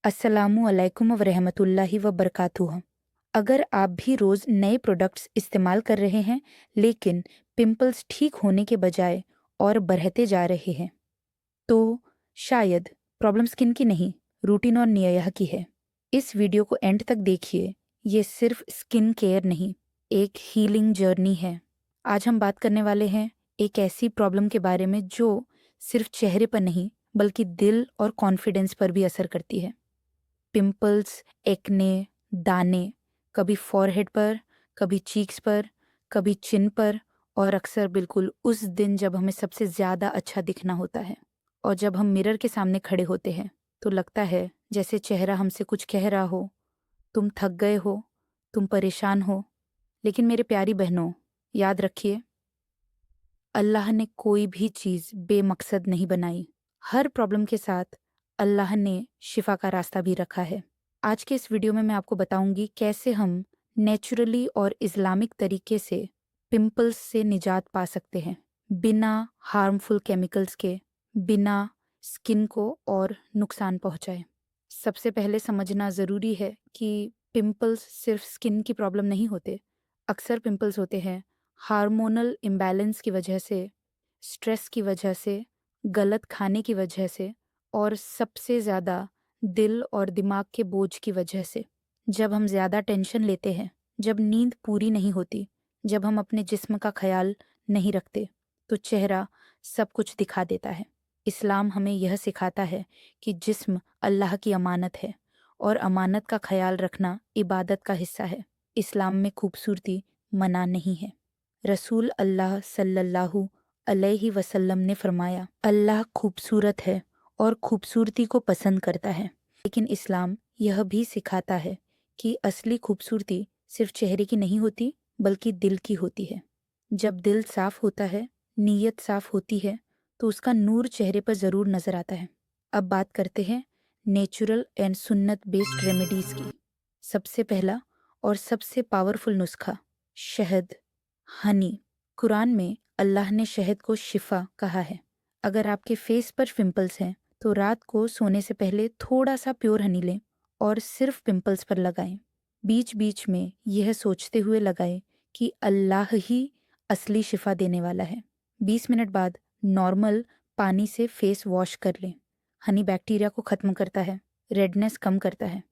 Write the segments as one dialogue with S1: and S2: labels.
S1: अस्सलामु अलैकुम व रहमतुल्लाहि व बरकातुहू। अगर आप भी रोज़ नए प्रोडक्ट्स इस्तेमाल कर रहे हैं लेकिन पिंपल्स ठीक होने के बजाय और बढ़ते जा रहे हैं, तो शायद प्रॉब्लम स्किन की नहीं, रूटीन और नियह की है। इस वीडियो को एंड तक देखिए, ये सिर्फ स्किन केयर नहीं, एक हीलिंग जर्नी है। आज हम बात करने वाले हैं एक ऐसी प्रॉब्लम के बारे में जो सिर्फ चेहरे पर नहीं बल्कि दिल और कॉन्फिडेंस पर भी असर करती है। पिंपल्स, एक्ने, दाने, कभी फॉरहेड पर, कभी चीक्स पर, कभी चिन पर, और अक्सर बिल्कुल उस दिन जब हमें सबसे ज़्यादा अच्छा दिखना होता है और जब हम मिरर के सामने खड़े होते हैं तो लगता है जैसे चेहरा हमसे कुछ कह रहा हो, तुम थक गए हो, तुम परेशान हो। लेकिन मेरे प्यारी बहनों, याद रखिए, अल्लाह ने कोई भी चीज़ बेमकसद नहीं बनाई। हर प्रॉब्लम के साथ अल्लाह ने शिफा का रास्ता भी रखा है। आज के इस वीडियो में मैं आपको बताऊंगी कैसे हम नेचुरली और इस्लामिक तरीके से पिंपल्स से निजात पा सकते हैं, बिना हार्मफुल केमिकल्स के, बिना स्किन को और नुकसान पहुंचाए। सबसे पहले समझना ज़रूरी है कि पिंपल्स सिर्फ स्किन की प्रॉब्लम नहीं होते। अक्सर पिंपल्स होते हैं हार्मोनल इम्बैलेंस की वजह से, स्ट्रेस की वजह से, गलत खाने की वजह से और सबसे ज़्यादा दिल और दिमाग के बोझ की वजह से। जब हम ज़्यादा टेंशन लेते हैं, जब नींद पूरी नहीं होती, जब हम अपने जिस्म का ख्याल नहीं रखते, तो चेहरा सब कुछ दिखा देता है। इस्लाम हमें यह सिखाता है कि जिस्म अल्लाह की अमानत है और अमानत का ख्याल रखना इबादत का हिस्सा है। इस्लाम में खूबसूरती मना नहीं है। रसूल अल्लाह सल्लल्लाहु अलैहि वसल्लम ने फरमाया, अल्लाह खूबसूरत है और खूबसूरती को पसंद करता है। लेकिन इस्लाम यह भी सिखाता है कि असली खूबसूरती सिर्फ चेहरे की नहीं होती बल्कि दिल की होती है। जब दिल साफ होता है, नीयत साफ होती है, तो उसका नूर चेहरे पर ज़रूर नज़र आता है। अब बात करते हैं नेचुरल एंड सुन्नत बेस्ड रेमेडीज़ की। सबसे पहला और सबसे पावरफुल नुस्खा, शहद, हनी। कुरान में अल्लाह ने शहद को शिफा कहा है। अगर आपके फेस पर पिंपल्स हैं तो रात को सोने से पहले थोड़ा सा प्योर हनी लें और सिर्फ पिंपल्स पर लगाएं। बीच बीच में यह सोचते हुए लगाएं कि अल्लाह ही असली शिफा देने वाला है। 20 मिनट बाद नॉर्मल पानी से फेस वॉश कर लें। हनी बैक्टीरिया को ख़त्म करता है, रेडनेस कम करता है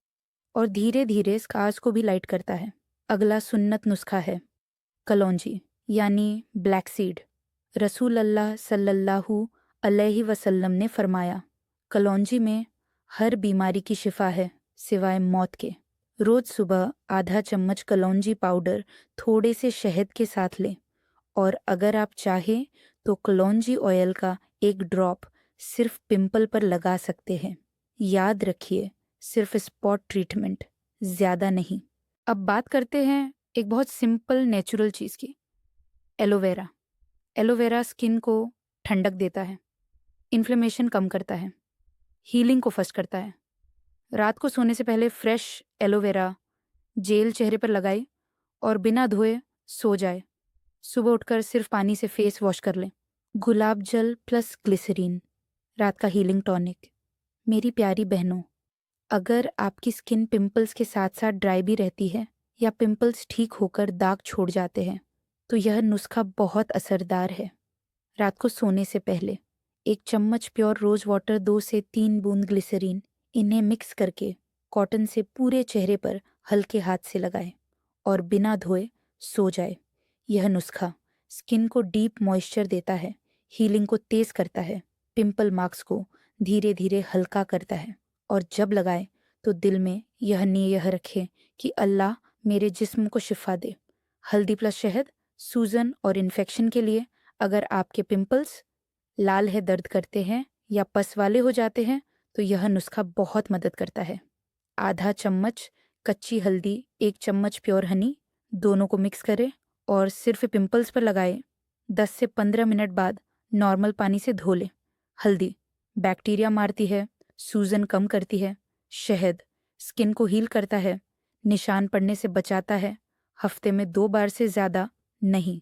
S1: और धीरे धीरे स्कार्स को भी लाइट करता है। अगला सुन्नत नुस्खा है कलौंजी यानी ब्लैक सीड। रसूल अल्लाह सल्लल्लाहु अलैहि वसल्लम ने फरमाया, कलौंजी में हर बीमारी की शिफा है सिवाय मौत के। रोज़ सुबह आधा चम्मच कलौंजी पाउडर थोड़े से शहद के साथ लें और अगर आप चाहें तो कलौंजी ऑयल का एक ड्रॉप सिर्फ पिंपल पर लगा सकते हैं। याद रखिए, सिर्फ स्पॉट ट्रीटमेंट, ज़्यादा नहीं। अब बात करते हैं एक बहुत सिंपल नेचुरल चीज़ की, एलोवेरा। एलोवेरा स्किन को ठंडक देता है, इन्फ्लेमेशन कम करता है, हीलिंग को फर्स्ट करता है। रात को सोने से पहले फ्रेश एलोवेरा जेल चेहरे पर लगाए और बिना धोए सो जाए। सुबह उठकर सिर्फ पानी से फेस वॉश कर लें। गुलाब जल प्लस ग्लिसरीन, रात का हीलिंग टॉनिक। मेरी प्यारी बहनों, अगर आपकी स्किन पिंपल्स के साथ साथ ड्राई भी रहती है या पिंपल्स ठीक होकर दाग छोड़ जाते हैं, तो यह नुस्खा बहुत असरदार है। रात को सोने से पहले 1 चम्मच प्योर रोज़ वाटर, 2 से 3 बूंद ग्लिसरीन, इन्हें मिक्स करके कॉटन से पूरे चेहरे पर हल्के हाथ से लगाएं और बिना धोए सो जाए। यह नुस्खा स्किन को डीप मॉइस्चर देता है, हीलिंग को तेज़ करता है, पिंपल मार्क्स को धीरे धीरे हल्का करता है और जब लगाए तो दिल में यह नियत रखें कि अल्लाह मेरे जिस्म को शिफा दे। हल्दी प्लस शहद, सूजन और इन्फेक्शन के लिए। अगर आपके पिंपल्स लाल है, दर्द करते हैं या पस वाले हो जाते हैं तो यह नुस्खा बहुत मदद करता है। आधा चम्मच कच्ची हल्दी, 1 चम्मच प्योर हनी, दोनों को मिक्स करें और सिर्फ पिंपल्स पर लगाएं। 10 से 15 मिनट बाद नॉर्मल पानी से धो लें। हल्दी बैक्टीरिया मारती है, सूजन कम करती है। शहद स्किन को हील करता है, निशान पड़ने से बचाता है। हफ्ते में 2 बार से ज़्यादा नहीं।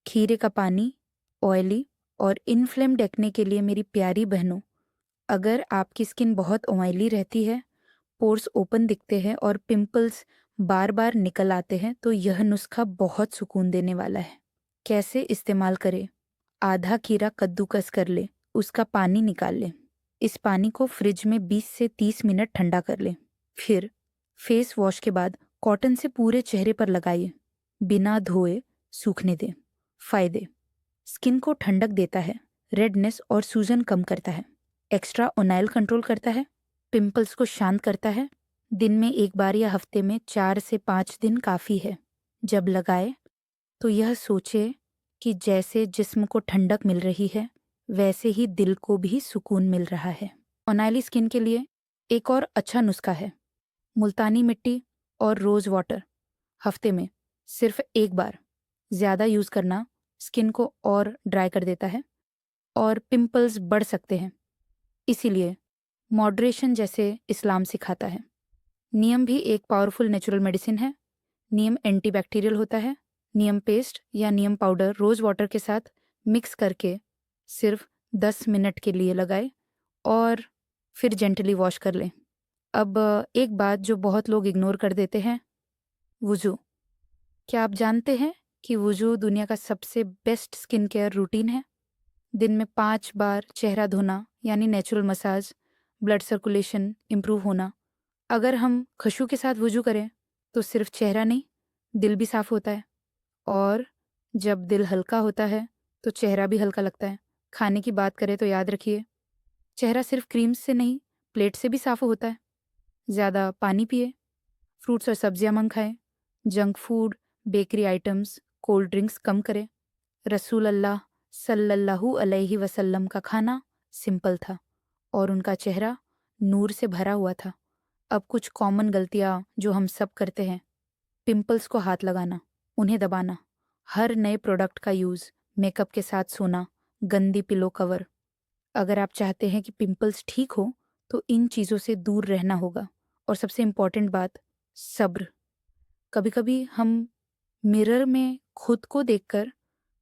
S1: खीरे का पानी ऑयली और इन्फ्लेम्ड एक्ने के लिए मेरी प्यारी बहनों, अगर आपकी स्किन बहुत ऑयली रहती है, पोर्स ओपन दिखते हैं और पिंपल्स बार बार निकल आते हैं तो यह नुस्खा बहुत सुकून देने वाला है। कैसे इस्तेमाल करें? आधा खीरा कद्दूकस कर ले, उसका पानी निकाल ले। इस पानी को फ्रिज में 20 से 30 मिनट ठंडा कर ले। फिर फेस वॉश के बाद कॉटन से पूरे चेहरे पर लगाइए, बिना धोए सूखने दें। फायदे: स्किन को ठंडक देता है, रेडनेस और सूजन कम करता है, एक्स्ट्रा ओनाइल कंट्रोल करता है, पिंपल्स को शांत करता है। दिन में एक बार या हफ्ते में 4 से 5 दिन काफ़ी है। जब लगाए तो यह सोचे कि जैसे जिस्म को ठंडक मिल रही है वैसे ही दिल को भी सुकून मिल रहा है। ओनाइली स्किन के लिए एक और अच्छा नुस्खा है, मुल्तानी मिट्टी और रोज़ वाटर। हफ्ते में सिर्फ एक बार। ज़्यादा यूज़ करना स्किन को और ड्राई कर देता है और पिंपल्स बढ़ सकते हैं। इसीलिए मॉडरेशन जैसे इस्लाम सिखाता है। नीम भी एक पावरफुल नेचुरल मेडिसिन है। नीम एंटीबैक्टीरियल होता है। नीम पेस्ट या नीम पाउडर रोज़ वाटर के साथ मिक्स करके सिर्फ 10 मिनट के लिए लगाए और फिर जेंटली वॉश कर लें। अब एक बात जो बहुत लोग इग्नोर कर देते हैं, वुज़ू। क्या आप जानते हैं कि वुज़ू दुनिया का सबसे बेस्ट स्किन केयर रूटीन है? दिन में 5 बार चेहरा धोना यानी natural massage, blood circulation improve होना। अगर हम खुशबू के साथ वुज़ू करें तो सिर्फ चेहरा नहीं, दिल भी साफ़ होता है। और जब दिल हल्का होता है तो चेहरा भी हल्का लगता है। खाने की बात करें तो याद रखिए, चेहरा सिर्फ क्रीम से नहीं, प्लेट से भी साफ़ होता है। ज़्यादा पानी पिए, फ्रूट्स और सब्जियां मन खाएं, junk food, bakery items, cold drinks कम करें। रसूल अल्लाह सल्लल्लाहु अलैहि वसल्लम का खाना सिंपल था और उनका चेहरा नूर से भरा हुआ था। अब कुछ कॉमन गलतियां जो हम सब करते हैं: पिंपल्स को हाथ लगाना, उन्हें दबाना, हर नए प्रोडक्ट का यूज़, मेकअप के साथ सोना, गंदी पिलो कवर। अगर आप चाहते हैं कि पिंपल्स ठीक हो तो इन चीज़ों से दूर रहना होगा। और सबसे इम्पॉर्टेंट बात, सब्र। कभी कभी हम मिरर में खुद को देखकर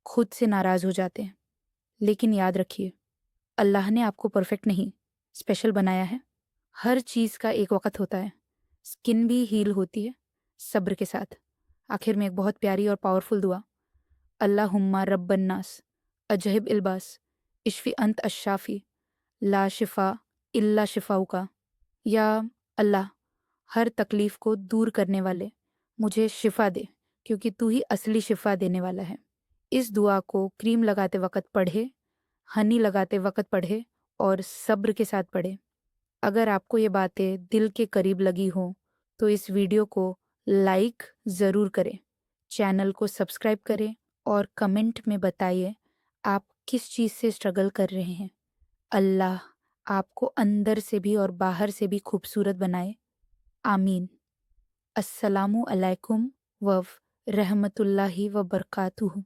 S1: खुद से नाराज़ हो जाते हैं, लेकिन याद रखिए, अल्लाह ने आपको परफेक्ट नहीं, स्पेशल बनाया है। हर चीज़ का एक वक़्त होता है। स्किन भी हील होती है सब्र के साथ। आखिर में एक बहुत प्यारी और पावरफुल दुआ: अल्लाहुम्मा रब्बन नास अजहिब इल्बास इश्फी अंत अशाफी ला शिफा इल्ला शिफाउका। या अल्लाह, हर तकलीफ़ को दूर करने वाले, मुझे शिफा दे, क्योंकि तू ही असली शिफा देने वाला है। इस दुआ को क्रीम लगाते वक़्त पढ़े, हनी लगाते वक़्त पढ़े और सब्र के साथ पढ़े। अगर आपको ये बातें दिल के करीब लगी हो तो इस वीडियो को लाइक ज़रूर करें, चैनल को सब्सक्राइब करें और कमेंट में बताइए आप किस चीज़ से स्ट्रगल कर रहे हैं। अल्लाह आपको अंदर से भी और बाहर से भी खूबसूरत बनाए। आमीन। अस्सलामु अलैकुम व रहमतुल्लाहि व बरकातुहू।